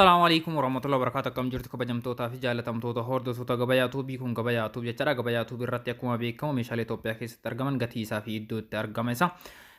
Assalamu alaikum warahmatullahi wabarakatuh. Akkam jirtu kabajamtoota fi jaalatamtoota hordoftoota gabayaa tuubii kun gabayaa tuubii jechaadha. Gabayaa tuubii irratti akkuma beekamu meeshaalee Itoophiyaa keessatti argaman gatii isaa fi iddoo itti argama isaa.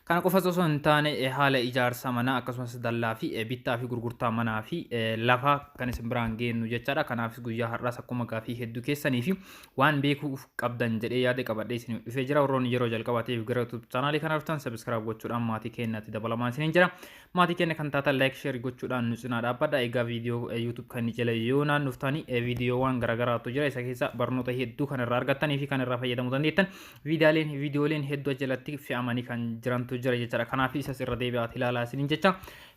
Kana qofa osoo hin taane haala ijaarsa manaa akkasumas dallaa fi bittaa fi gurgurtaa manaa fi lafa kan isin biraan geenyu jechaadha. Kanaafis guyyaa har'aas akkuma gaafii hedduu keessanii fi waan beekuuf qabdan jedhee yaada qabadhee isin dhufee jira. Warroonni yeroo jalqabaatiif gara YouTube chaanaalii kana dhuftan subscribe gochuudhaan maatii keenyatti dabalamaa isin jira. Maatii keenya kan taatan like share gochuudhaan nu cinaa dhaabbadha. Egaa viidiyoo YouTube kan jala yoo naannoftanii viidiyoowwan garaagaraatu jira. Isa keessa barnoota hedduu kan irraa argattanii fi kan irraa fayyadamuu dandeettan viidiyooleen hedduu jalatti fe'amanii kan jirantu jira jechaadha. Kanaaf isas irra deebi'aati ilaalaa isiniin jecha.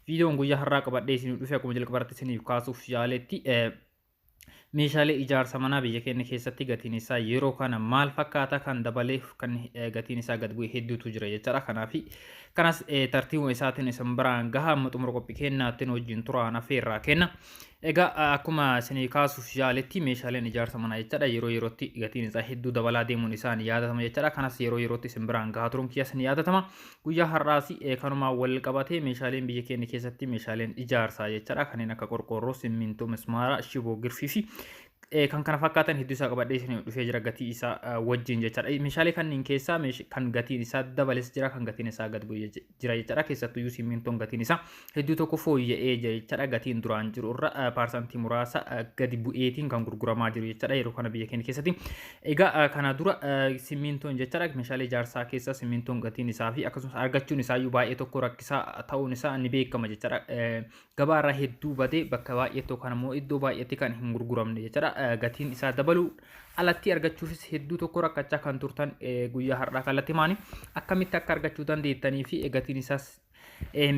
Viidiyoon guyyaa har'aa qabadhee isin dhufe akkuma jalqabarratti isiniif kaasuuf yaaletti meeshaalee ijaarsa manaa biyya keenya keessatti gatiin isaa yeroo kana maal fakkaata kan dabaleef kan gatiin isaa gad bu'e hedduutu jira jechaadha. Kanaaf kanas tartiibuma isaatiin isin biraan gahaa amma xumura qophii keenyaatiin wajjin turaan affeerraa kenna. Egaa akkuma isinii kaasuuf yaaletti meeshaaleen ijaarsa manaa jechaadha yeroo yerootti gatiin isaa hedduu dabalaa deemuun isaa ni yaadatama jechaadha. Kanas yeroo yerootti isin biraan gahaa turuun kiyyaas ni yaadatama. Guyyaa har'aas kanumaan wal qabatee meeshaaleen biyya keenya keessatti meeshaaleen ijaarsaa jechaadha kanneen akka qorqoorroo, simmintoo, mismaara, shiboo, girfii fi kan kana fakkaatan hedduu isaa qabadhee isin dhufee jira gatii isaa wajjin jechaadha. Meeshaalee kanneen keessaa kan gatiin isaa dabales jira kan gatiin isaa gad bu'ee jira jechaadha. Keessattuu simmintoon gatiin isaa hedduu tokko fooyya'ee jira jechaadha. Gatiin duraan jiru irra parsantii muraasa gadi bu'eetiin kan gurguramaa jiru jechaadha yeroo kana biyya keenya keessatti. Egaa kana dura simmintoon jechaadha meeshaalee ijaarsaa keessaa simmintoon gatiin isaa fi akkasumas argachuun isaayyuu baay'ee tokko rakkisaa ta'uun isaa ni beekama jechaadha. Gabaarraa hedduu badee bakka baay'ee tokko immoo iddoo baay'eetti kan hin gurguramne jechaadha. Gatiin isaa dabaluu alatti argachuufis hedduu tokko rakkachaa kan turtan guyyaa har'aa kalatti maani akkamitti akka argachuu dandeettanii fi gatiin isaas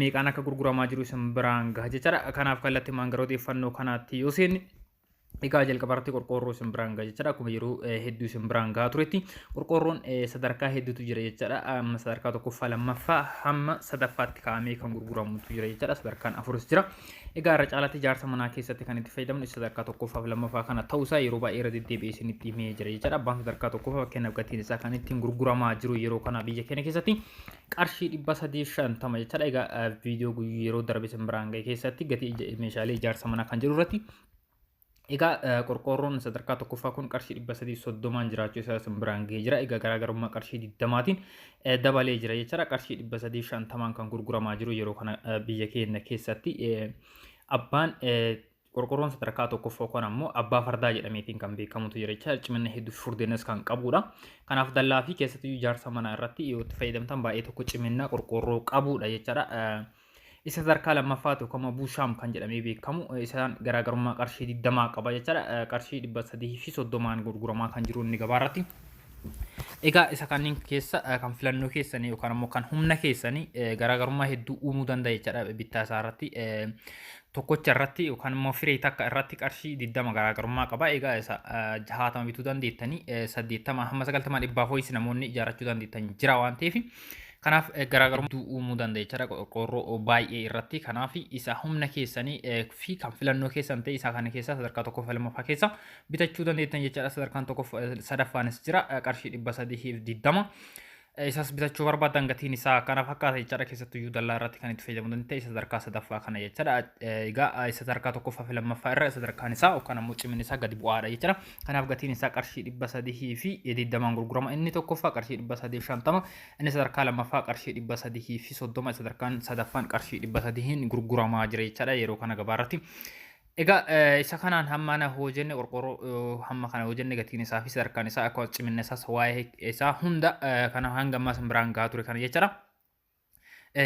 meeqaan akka gurguramaa jiru isin biraan gaha jechaadha. Kanaaf kalatti garuu odeeffannoo kanaatti yoo seenne egaa jalqabarratti qorqoorroo isin biraan gaha jechaadha. Akkuma yeroo hedduu isin biraan gahaa turetti qorqoorroon sadarkaa hedduutu jira jechaadha. Amma sadarkaa tokkoffaa lammaffaa hamma sadaffaatti kaa'amee kan gurguramutu jira jechaadha. Sadarkaan afuris jira. Egaa irra caalatti ijaarsa manaa keessatti kan itti fayyadamnu sadarkaa tokkoffaa fi lammaffaa kana ta'uusaa yeroo baay'ee irra deddeebi'ee isinitti himee jira jechaadha. Abbaan sadarkaa tokkoffaa fakkeenyaaf gatiin isaa kan ittiin gurguramaa jiru yeroo kana biyya keenya keessatti qarshii 350 jechaadha. Egaa viidiyoo yeroo darbe isin biraan gahe keessatti gatii meeshaalee ijaarsa manaa kan jiru irratti egaa qorqoorroon sadarkaa tokkoffaa kun qarshii 330 jiraachuu isaa isin biraan gahee jira. Egaa garaagarummaa qarshii 20tiin dabalee jira jechaadha. Qarshii 350 kan gurguramaa jiru yeroo kana biyya keenya keessatti abbaan qorqoorroon sadarkaa tokkoffaa kun ammoo abbaa fardaa jedhameetiin kan beekamutu jira jechaadha. Cimina hedduu furdeenas kan qabudha. Kanaaf dallaa fi keessattuu ijaarsa manaa irratti yoo itti fayyadamtan baay'ee tokko cimina qorqoorroo qabudha jechaadha. Isa sadarkaa lammaffaatu yookaan buushaam kan jedhamee beekamu isaan garaagarummaa qarshii 20 qaba jechaadha. Qarshii 330 gurguramaa kan jiru inni gabaarratti. Egaa isa kanneen keessa kan filannoo keessanii yookaan ammoo kan humna keessanii garaagarummaa hedduu uumuu danda'a jechaadha bittaa isaa irratti. Tokkocha irratti yookaan immoo firee takka irratti qarshii 20 garaagarummaa qaba. Egaa isa 60 bituu dandeettanii 80 hamma 90 dhibbaa ho'is namoonni ijaarrachuu dandeettan jira waan ta'eef. Kanaaf garaagarummaa uumuu danda'a jechaadha qorqoorroo baay'ee irratti. Kanaaf isa humna keessanii fi kan filannoo keessan ta'e isa kana keessa sadarkaa tokkoffaa lammaffaa keessa bitachuu dandeettan jechaadha. Sadarkaan tokkoffaa sadaffaanis jira qarshii 320. Isas bitachuu barbaadan gatiin isaa kana fakkaata jechaadha. Keessattuu dallaa irratti kan itti fayyadamuu dandeettan isa sadarkaa sadaffaa kana jechaadha. Egaa isa sadarkaa tokkoffaa fi lammaffaa irra sadarkaan isaa yookaan ammoo cimina isaa gadi bu'aadha jechaadha. Kanaaf gatiin isaa qarshii 320 gurgurama. Inni tokkoffaa qarshii 350, inni sadarkaa lammaffaa qarshii 330, sadarkaan sadaffaan qarshii 300 gurguramaa jira jechaadha yeroo kana gabaarratti. Egaa isa kanaan hamma na hojjenne qorqoorroo hamma kana hojjenne gatiin isaa fi sadarkaan isaa akka cimina isaas waa'ee isaa hunda kana hanga ammaa isin biraan gahaa ture kana jechaadha.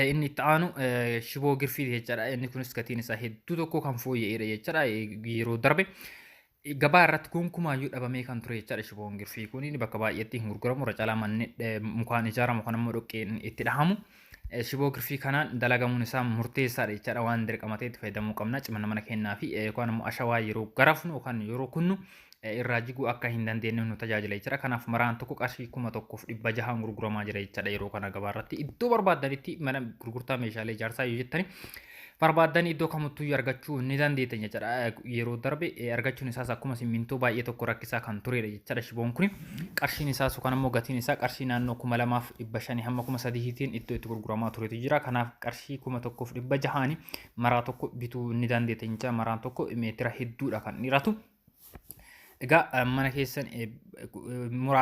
Inni itti aanu shiboo girfii jechaadha. Inni kunis gatiin isaa hedduu tokko kan fooyya'eedha jechaadha yeroo darbe. Gabaa irratti gonkumaayyuu dhabamee kan ture jechaadha shiboon girfii kun bakka baay'eetti hin gurguramu. Irra caalaa manni mukaan ijaaramu kan ammoo dhoqqeen itti dhahamu. Shiboo girfii kanaan dalagamuun isaa murteessaadha jechaadha. Waan dirqamatee itti fayyadamuu qabna cimina mana keenyaa fi yookaan ammoo ashawaa yeroo garafnu yookaan yeroo kunnu irraa jiguu akka hin dandeenye nu tajaajila jechaadha. Kanaaf maraan tokko qarshii 1600 gurguramaa jira jechaadha yeroo kana gabaarratti. Iddoo barbaadanitti mana gurgurtaa meeshaalee ijaarsaa yoo jettani barbaadan iddoo kamittuu argachuu ni dandeettan jechaadha. Yeroo darbe argachuun isaas akkuma simmintoo baay'ee tokko rakkisaa kan turedha jechaadha. Shiboon kun qarshiin isaas yookaan immoo gatiin isaa qarshii naannoo 2,500 hamma 3,000tiin iddoo itti gurguramaa turetu jira. Kanaaf qarshii 1,600 maraa tokko bituu ni dandeettan jechaadha. Maraan tokko meetira hedduudha kan dheeratu. Egaa mana keessan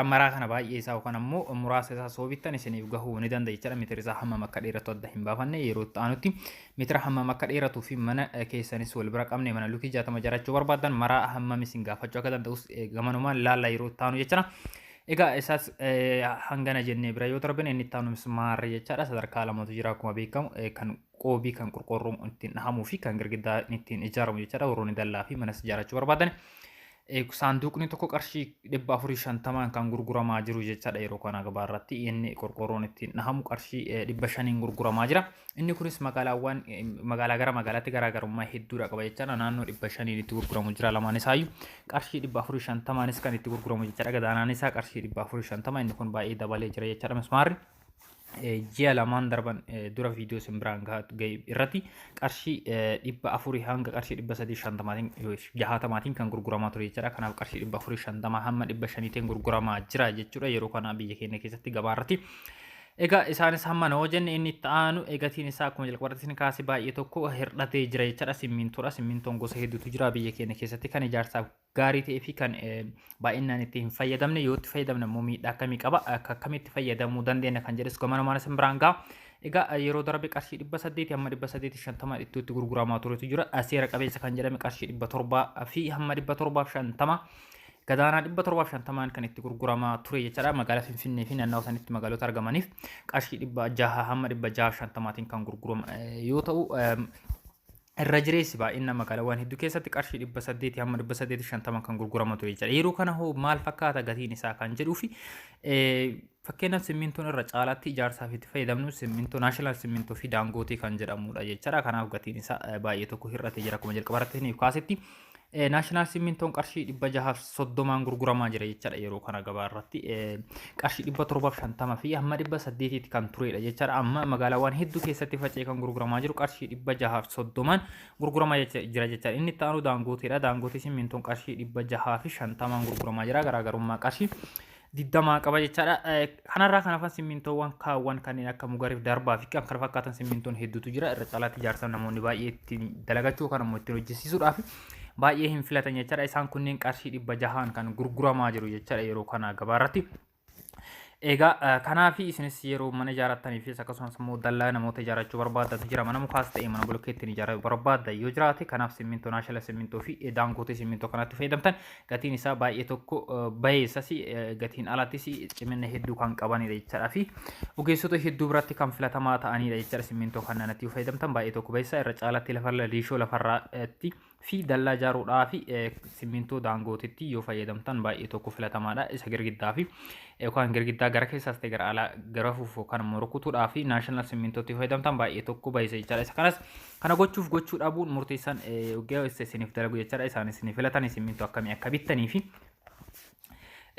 maraa kana baay'ee isaa yookaan ammoo muraasa isaa soo bittan isiniif gahuu ni danda'a jechaadha. Meetira isaa hammam akka dheeratu adda hin baafanne yeroo itti aanutti meetira hammam akka dheeratuu fi mana keessanis wal bira qabne mana luukii 60 jarachuu barbaadan maraa hammam isin gaafachuu akka danda'us gamanumaan laalla yeroo itti aanu jechaadha. Egaa isaas hangana jennee bira yoo darbine inni itti aanu mismaarri jechaadha. Sadarkaa lamatu jira akkuma beekamu kan qoobii kan qorqorroon ittiin dhahamuu fi kan girgiddaa ittiin ijaaramu jechaadha. Warroonni dallaa fi manas ijaarachuu barbaadan. Saanduqni tokko qarshii 450 kan gurguramaa jiru jechaadha. Yeroo kana gabaa irratti inni qorqorroon ittiin dhahamu qarshii 500 gurguramaa jira. Inni kunis magaalaa gara magaalaatti garaagarummaa hedduudha qaba jechaadha. Naannoo 500 itti gurguramu jira lamaan isaayyuu. Qarshii 450 kan itti gurguramu jechaadha. Gadaanaan isaa qarshii 450 inni kun baay'ee dabalee jira jechaadha mismaarri. Ji'a lamaan darban dura viidiyoo simbiraan ga'e irratti qarshii 400 hanga qarshii 360 kan gurguramaa ture jechaadha. Kanaaf qarshii 450 hamma 500tiin gurguramaa jira jechuudha yeroo kana biyya keenya keessatti gabaa irratti. Egaa isaanis hamma noo jenne inni itti aanu gatiin isaa akkuma jalqabarratti kaasee baay'ee tokko hir'atee jira jechaadha. Simmintoodha. Simmintoon gosa hedduutu jira biyya keenya keessatti kan ijaarsaaf gaarii ta'ee fi kan baay'inaan itti hin fayyadamne yoo itti fayyadamne immoo miidhaa akkamii qaba akka akkamitti fayyadamuu dandeenya kan jedhes gama namaan simbiraan ga'a. Egaa yeroo darbe qarshii 800 hamma 850 itti gurguramaa turetu jira. Seera qabeessa kan jedhame qarshii 700 fi hamma 750 gadaanaa 750 kan itti gurguramaa ture jechaadha. Magaalaa Finfinnee fi naannoo sanitti magaalota argamaniif qarshii 600 hamma 650tiin kan gurguramu yoo ta'u irra jireessi baay'ina magaalaawwan hedduu keessatti qarshii 800 hamma 850 kan gurguramaa ture jechaadha. Yeroo kana hoo maal fakkaata gatiin isaa kan jedhuu fi fakkeenyaaf simmintoon irra caalaatti ijaarsaaf itti fayyadamnu simmintoo naashinaal simmintoo fi daangootii kan jedhamudha jechaadha. Kanaaf gatiin isaa baay'ee tokko hir'atee jira akkuma jalqabarratti kaasetti. Naashinaal simmintoon qarshii 630 gurguramaa jira jechaadha. Yeroo kana gabaa irratti qarshii 750 fi hamma 800 kan turedha jechaadha. Amma magaalaawwan hedduu keessatti faca'ee kan gurguramaa jiru qarshii 630 gurguramaa jira jechaadha. Inni itti aanu daangootiidha. Daangootii simmintoon qarshii 650 gurguramaa jira. Garaagarummaa qarshii 20 qaba jechaadha. Kanarraa kan hafan simmintoowwan kaawwan kanneen akka mugariif darbaa fi kan kana fakkaatan simmintoon hedduutu jira. Irra caalaatti ijaarsa namoonni baay'ee ittiin dalagachuu kan immoo ittiin hojjechiisuudhaaf baay'ee hin filatan jechaadha. Isaan kunneen qarshii 600 kan gurguramaa jiru jechaadha yeroo kana gabaa irratti. Egaa kanaaf isinis yeroo mana ijaarrattanii fi akkasumas immoo dallaa namoota ijaarrachuu barbaadatu jira. Mana mukaas ta'e mana bolokkeettiin ijaarrachuu barbaadda yoo jiraate kanaaf simmintoo naashinaal simmintoo fi daangootii simmintoo kanatti fayyadamtan gatiin isaa baay'ee tokko bayeessas gatiin alattis cimina hedduu kan qabanidha jechaadha fi ogeessota hedduu biratti kan filatamaa ta'anidha jechaadha. Simmintoo kanatti yoo fayyadamtan baay'ee tokko bayeessa irra caalaatti lafarra liishoo lafarraatti fi dallaa ijaaruudhaa fi simmintoo daangootitti yoo fayyadamtan baay'ee tokko filatamaadha. Isa girgiddaa fi yookaan girgiddaa gara keessaas ta'e gara alaa gara fuufoo kan rukutuudhaa fi naashinaal simmintootti fayyadamtan baay'ee tokko bayeessa jechaadha. Isa kanas kana gochuu dhabuun murteessan ogeessa isiniif dalagu jechaadha. Isaan isin filatan simmintoo akkamii akka bittanii fi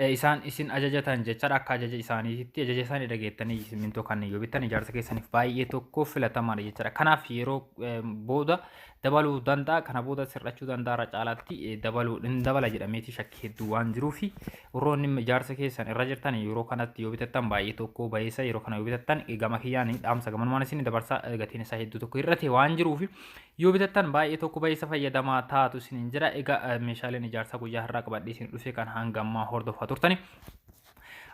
isaan isin ajajatan jechaadha. Akka ajaja isaaniitti ajaja isaanii dhageettanii simmintoo kan yoo bittan ijaarsa keessaniif baay'ee tokko filatamaadha jechaadha. Kanaaf yeroo booda dabaluu danda'a. Kana booda sirrachuu danda'a. Irra caalaatti dabala jedhameeti shakkii hedduu waan jiruuf warroonni ijaarsa keessan irra jirtan yeroo kanatti yoo bitattan baay'ee tokko bayeessa. Yeroo kana yoo bitattan gama kiyyaan dhaamsa gamanumaan isin dabarsa gatiin isaa hedduu tokko hir'ate waan jiruuf yoo bitattan baay'ee tokko bayeessa fayyadamaa taatu isin jira. Egaa meeshaaleen ijaarsaa guyyaa har'aa qabadhee isin dhufe kan hanga ammaa hordofaa turtani.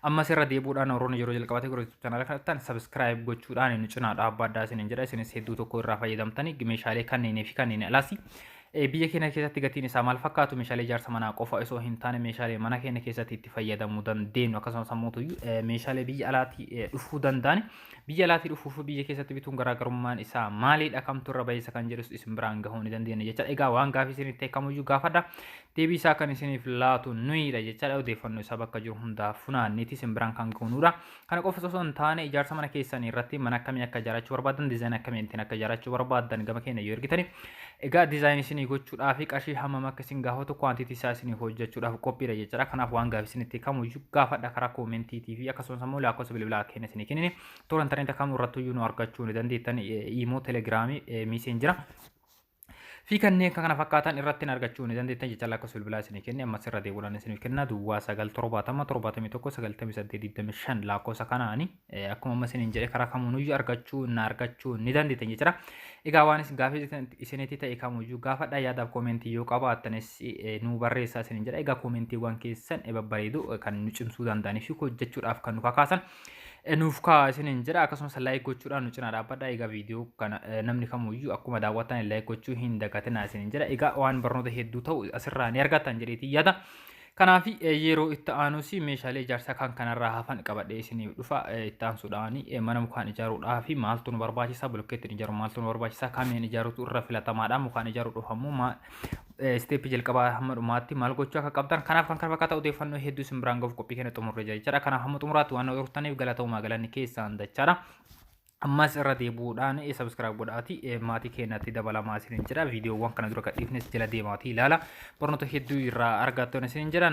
Amma sirra deebuudhaan warroonni yeroo jalqabatee gurgurtaa channel kanatti subscribe gochuudhaan nu cinaa dhaabbadhaa isin jedha. Isinis hedduu tokko irraa fayyadamtanii meeshaalee kanneenii fi kanneen alaas biyya keenya keessatti gatiin isaa maal fakkaatu meeshaalee ijaarsa manaa qofa osoo hin taane meeshaalee mana keenya keessatti itti fayyadamuu dandeenyu akkasumas ammoo meeshaalee biyya alaatii dhufuu danda'an biyya alaatii dhufuu fi biyya keessatti bituun garaagarummaan isaa maalidha kamtu irra bayeessa kan jedhus isin biraan gahuu ni dandeenya jechaadha. Egaa waan gaafii isin itti kamuyyuu gaafadha. deebii isaa kan isiniif laatu nuyidha jechaadha. Odeeffannoo isaa bakka jiru hundaa funaanneeti isin biraan kan goonudha. Kana qofa osoo hin taane ijaarsa mana keessanii irratti mana akkamii akka ijaarrachuu barbaadan diizaayinii akkamiitiin akka ijaarrachuu barbaadan gama keenya yoo ergitani egaa diizaayinii isinii gochuudhaaf qarshii hammam akka isin gaafatu kwantitii isaa isinii hojjechuudhaaf qophiidha jechaadha. Kanaaf waan gaafii isinitti kamuyyuu gaafadha karaa koomentii fi akkasumas immoo lakkoofsa bilbilaa keenya isinii kennine toora intarneeta kamuu irratti iyyuu nu argachuu ni dandeettan iimoo telegiraamii miisenjira fi kanneen kana fakkaatan irratti argachuu ni dandeettan jecha lakkoofsa bilbilaa isinii kenne ammas irra deebi'uudhaan isiniif kenna duwwaa 970 lakkoofsa kanaani akkuma amma isiniin jedhe karaa kamuunuyyuu argachuu ni dandeettan jechuudha. Egaa waan isin gaafii isinitti ta'e kamuyyuu gaafadha yaadaaf koomentii yoo qabaattanis nu barreessaa isiniin jedha. Egaa koomentiiwwan keessan babbareedu kan nu cimsuu danda'anii fi hojjechuudhaaf kan nu kakaasan nuuf kaasiniin jedha. Akkasumas laayik gochuudhaan nu cinaa dhaabbadha. Egaa viidiyoo kana namni kamuyyuu akkuma daawwattan laayik gochuu hin dagatinaa isiniin jedha. Egaa waan barnoota hedduu ta'u asirraa ni argattan jedheetii yaada. Kanaaf yeroo itti aanus meeshaalee ijaarsaa kan kanarraa hafan qabadhee isiniif dhufa. Itti aansuudhaan mana mukaan ijaaruudhaaf maaltu nu barbaachisa, bulokkeettiin ijaaru maaltu nu barbaachisa, kamiin ijaaruutu irra filatamaadha. Mukaan ijaaruudhaaf ammoo isteeppii jalqabaa hamma dhumaatti maal gochuu akka qabdan kanaaf kan kana fakkaata odeeffannoo hedduu isin biraan gahuuf qophii keenya xumurree jira jechaadha. Kanaaf hamma xumuraatti waan hordoftaaniif galatoomaa galanni keessaan dachaadha. Ammas irra deebi'uudhaan subscribe godhaati maatii keenyatti dabalamaa isiniin jedha. Viidiyoowwan kana dura gadhiifnes jala deemaatii ilaala. Barnoota hedduu irraa argattan isiniin jedha.